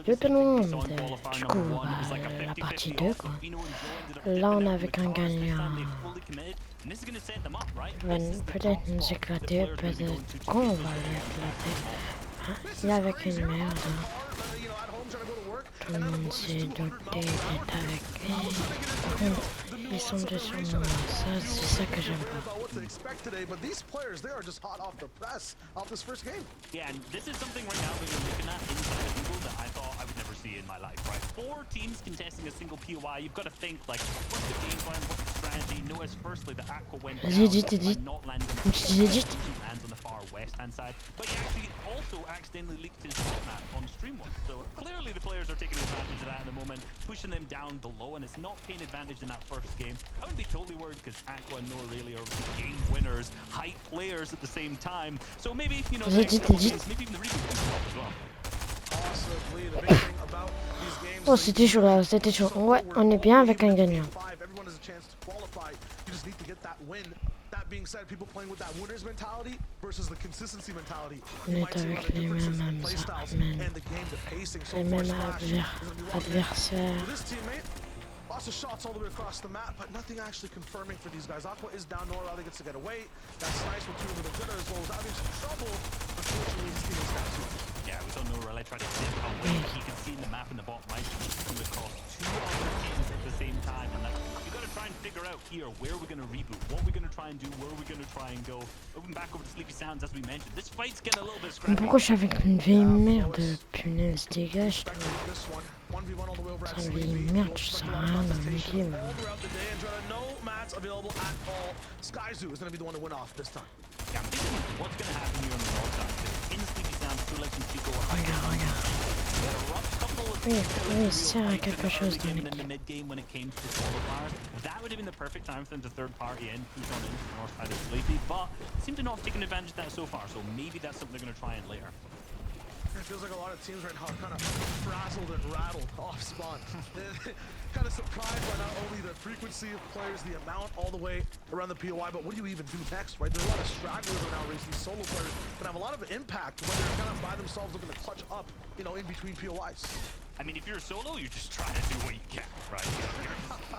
Yo tout le monde, du coup, la partie 2 quoi. Là on est avec un gagnant. Il va peut-être nous éclater, peut-être qu'on va l'éclater. Hein? Il est avec une merde. Tout le monde s'est doté d'être avec lui. Par contre, ils sont dessus moi. Ça, c'est ça que j'aime pas. Yeah, and this is something right now that you're looking at inside of Google that I thought I would never see in my life, right? 4 teams contesting a single POI. You've got to think, like, what's the game plan, what's the strategy? Notice, firstly, that Aqua went down by not landing on the lands on the far west-hand side, but he actually also accidentally leaked his map on stream once. So clearly the players are taking advantage of that in the moment, pushing them down below, and it's not paying advantage in that first game. I wouldn't be totally worried because Aqua and Noah really are game winners, hype players at the same time. So maybe, you know, maybe even the reboot as well. Oh, c'était chaud là, c'était chaud. Ouais, on est bien avec un gagnant. On est avec les mêmes adversaires. Lots of shots all the way across the map, but nothing actually confirming for these guys. Aqua is down, Nora Riley gets to get away. That's nice with 2 of the glitter as well as having some trouble. Unfortunately, his team is down too. Yeah, we saw Nora Riley try to dip away. He can see in the map in the bottom right. He's coming across 2 other teams at the same time. And like, you got to try and figure out here where we're going to reboot, what we're going to try and do, where we're going to try and go. Moving back over to Sleepy Sounds, as we mentioned. This fight's getting a little bit scrappy. Pourquoi je suis avec une vieille merde? Punaise, dégage toi. C'est une vieille merde, je sers à rien dans le game. Skyzoo is going to be the one to win off this time. Yeah, I'm thinking what's going to happen here on the north side. In Sleepy Sounds, Skrillex and Chico are Regarde. Oui, sert à quelque chose dans in the mid game when it came to the qualifiers. That would have been the perfect time for them to third party in, push on into the north side of Sleepy, but seem to not have taken advantage of that so far, so maybe that's something they're going to try and later. It feels like a lot of teams right now are kind of frazzled and rattled off spawn. Kind of surprised by not only the frequency of players, the amount all the way around the POI, but what do you even do next, right? There's a lot of stragglers right now, race. These solo players can have a lot of impact when they're kind of by themselves looking to clutch up, you know, in between POIs. I mean, if you're a solo, you're just trying to do what you can, right?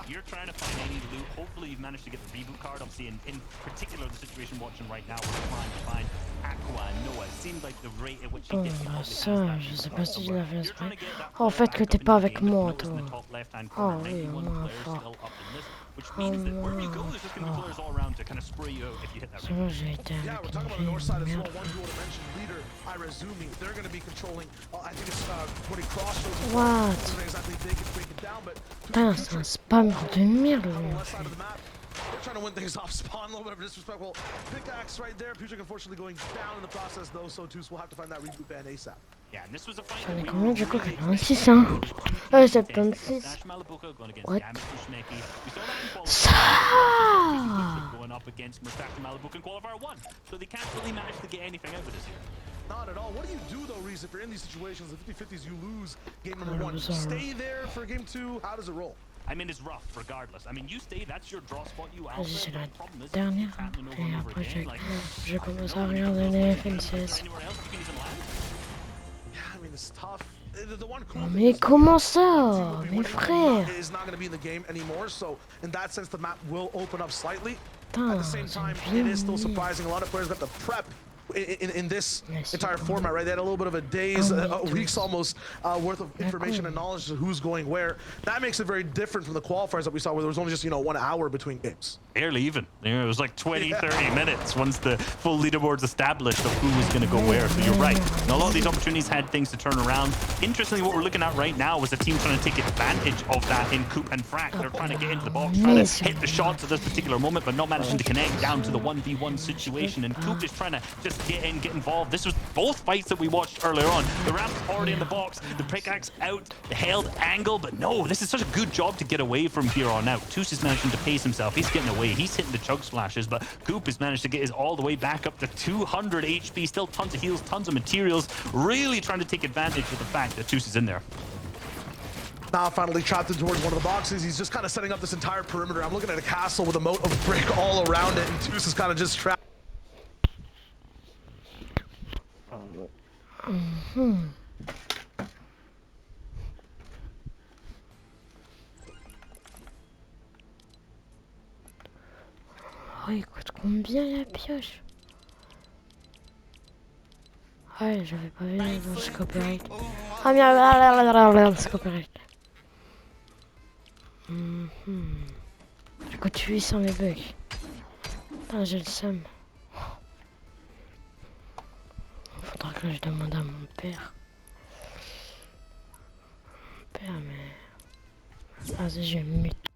You're trying to find any loot. Hopefully you've managed to get the reboot card. Obviously, in particular, the situation watching right now, we're trying to find Aqua and Noah. It seems like the rate at which he gets ça, je sais pas si je l'avais exprès. Oh, en fait que t'es pas avec moi, toi. Oh oui, moi, fort. Which means that wherever you go, there's just going to be players all around to kind of spray you out if you hit that. Sinon, j'ai été Yeah, we're avec talking about the une north vieille side as well. merde. One duo to mention, leader Irazumi. They're going to be controlling. I think it's putting crossroads. What? Doesn't exactly break it down, but Putain, c'est un spam de merde, lui, en west side fait. of the map. They're trying to win things off spawn. A little bit of disrespectful pickaxe right there. Putrick unfortunately going down in the process though. So too, so we'll have to find that reboot ban ASAP. Yeah, and this was a fight J'en ai that combien du coup? 26, hein? 76. What? Ça! Going up against Mustafa Malibuka in qualifier 1. So they can't really manage to get anything out of this here. Not at all. What do you do though, Reese, if you're in these situations, the 50-50s, you lose game number 1. Stay there for game 2. How does it roll? I mean, it's rough regardless. I mean, you stay, that's your draw spot, you out Vas-y, c'est there. la The problem is, dernière. it's happening over Et and over après, again. Like, je commence à regarder les FNCS. anywhere else you can even land. Yeah, I mean, it's tough. The one cool Oh, thing mais is comment the ça? team will be Mes winning, frères! but is not going to be in the game anymore. So in that sense, the map will open up slightly. At Putain, the same c'est time, une it vieille is still merde. surprising. A lot of players got the prep in this Yes, entire you format, right? They had a little bit of a day's, Oh, a me week's too. almost worth of information and knowledge of who's going where. That makes it very different from the qualifiers that we saw where there was only just, you know, 1 hour between games. Barely even. You know, it was like 20, 30 minutes once the full leaderboard's established of who was going to go where. So you're right. And a lot of these opportunities had things to turn around. Interestingly, what we're looking at right now was a team trying to take advantage of that in Coop and Frack. They're trying to get into the box, trying to hit the shots at this particular moment, but not managing to connect down to the 1v1 situation. And Coop is trying to just get in, get involved. This was both fights that we watched earlier on. The ramp already in the box, the pickaxe out, the held angle, but no, this is such a good job to get away from here on out. Toos is managing to pace himself. He's getting away. He's hitting the chug splashes, but Coop has managed to get his all the way back up to 200 HP. Still tons of heals, tons of materials. Really trying to take advantage of the fact that Toos is in there. Now finally trapped in towards one of the boxes. He's just kind of setting up this entire perimeter. I'm looking at a castle with a moat of brick all around it, and Toos is kind of just trapped. Oh, il coûte combien la pioche? Ouais, j'avais pas vu dans ce copyright. Ah merde, ce copyright. Ça coûte 800 les bugs. Putain, j'ai le seum. Faudra que je demande à mon père. Mon père, mais... Vas-y, je vais me mute.